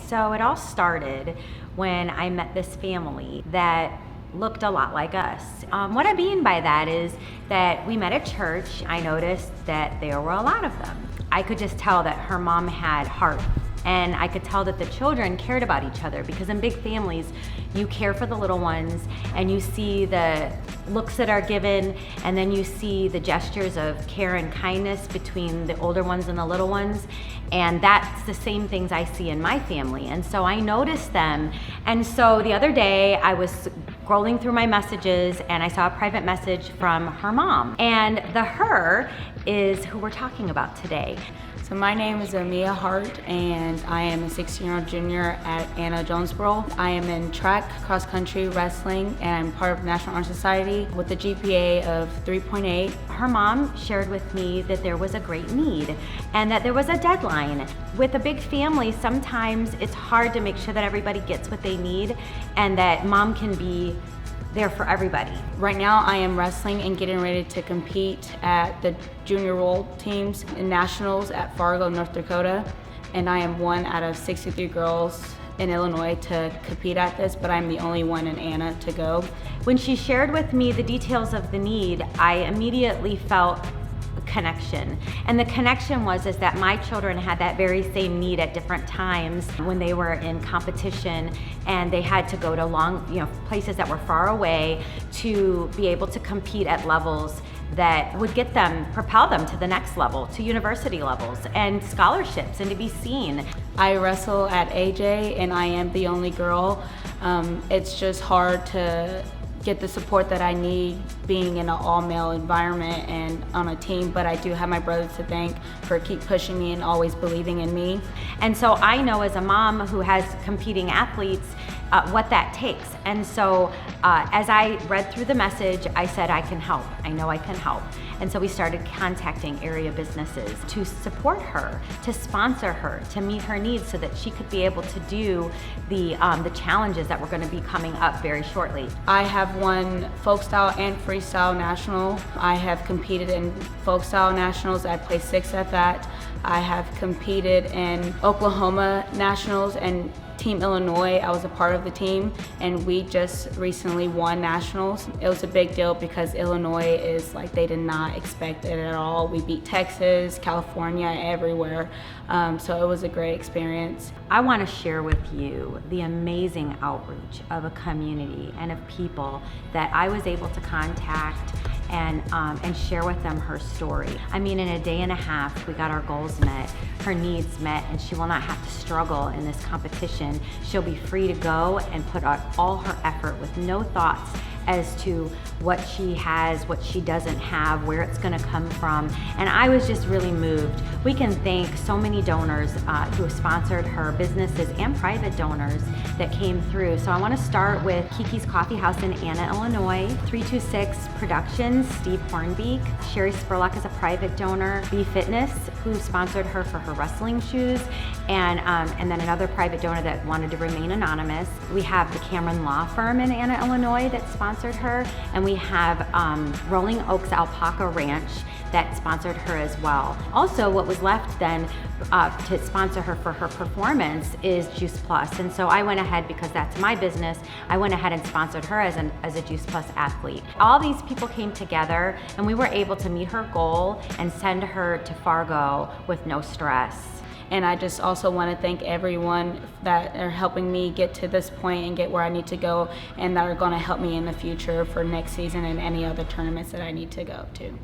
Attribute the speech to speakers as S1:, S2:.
S1: So it all started when I met this family that looked a lot like us. What I mean by that is that we met at church. I noticed that there were a lot of them. I could just tell that her mom had Hart, and I could tell that the children cared about each other, because in big families, you care for the little ones and you see the looks that are given, and then you see the gestures of care and kindness between the older ones and the little ones. And that's the same things I see in my family. And so I noticed them. And so the other day I was scrolling through my messages and I saw a private message from her mom. And the her is who we're talking about today.
S2: So my name is Amiyah Hart, and I am a 16-year-old junior at Anna Jonesboro. I am in track, cross country, wrestling, and I'm part of National Honor Society with a GPA of 3.8.
S1: Her mom shared with me that there was a great need and that there was a deadline. With a big family, sometimes it's hard to make sure that everybody gets what they need and that mom can be there for everybody.
S2: Right now I am wrestling and getting ready to compete at the junior world teams in nationals at Fargo, North Dakota. And I am one out of 63 girls in Illinois to compete at this, but I'm the only one in Anna to go.
S1: When she shared with me the details of the need, I immediately felt connection. And the connection was that my children had that very same need at different times when they were in competition, and they had to go to long, places that were far away to be able to compete at levels that would get them, propel them to the next level, to university levels and scholarships, and to be seen.
S2: I wrestle at AJ and I am the only girl. It's just hard to get the support that I need being in an all-male environment and on a team, but I do have my brothers to thank for keep pushing me and always believing in me.
S1: And so I know as a mom who has competing athletes what that takes. And so as I read through the message, I said, I can help. I know I can help. And so we started contacting area businesses to support her, to sponsor her, to meet her needs so that she could be able to do the challenges that were going to be coming up very shortly.
S2: I have won folk style and freestyle national. I have competed in folk style nationals. I placed 6th at that. I have competed in Oklahoma nationals and Team Illinois. I was a part of the team, and we just recently won nationals. It was a big deal because Illinois is like, they did not expect it at all. We beat Texas, California, everywhere. So it was a great experience.
S1: I want to share with you the amazing outreach of a community and of people that I was able to contact and share with them her story. I mean, in a day and a half, we got our goals met, her needs met, and she will not have to struggle in this competition. She'll be free to go and put out all her effort with no thoughts as to what she has, what she doesn't have, where it's gonna come from. And I was just really moved. We can thank so many donors who sponsored her, businesses and private donors that came through. So I wanna start with Kiki's Coffee House in Anna, Illinois, 326 Productions, Steve Hornbeek, Sherry Spurlock is a private donor, B Fitness, who sponsored her for her wrestling shoes, and then another private donor that wanted to remain anonymous. We have the Cameron Law Firm in Anna, Illinois that sponsored her, and we have Rolling Oaks Alpaca Ranch that sponsored her as well. Also, what was left then to sponsor her for her performance is Juice Plus, and so I went ahead, because that's my business, I went ahead and sponsored her as a Juice Plus athlete. All these people came together and we were able to meet her goal and send her to Fargo with no stress.
S2: And I just also want to thank everyone that are helping me get to this point and get where I need to go, and that are going to help me in the future for next season and any other tournaments that I need to go to.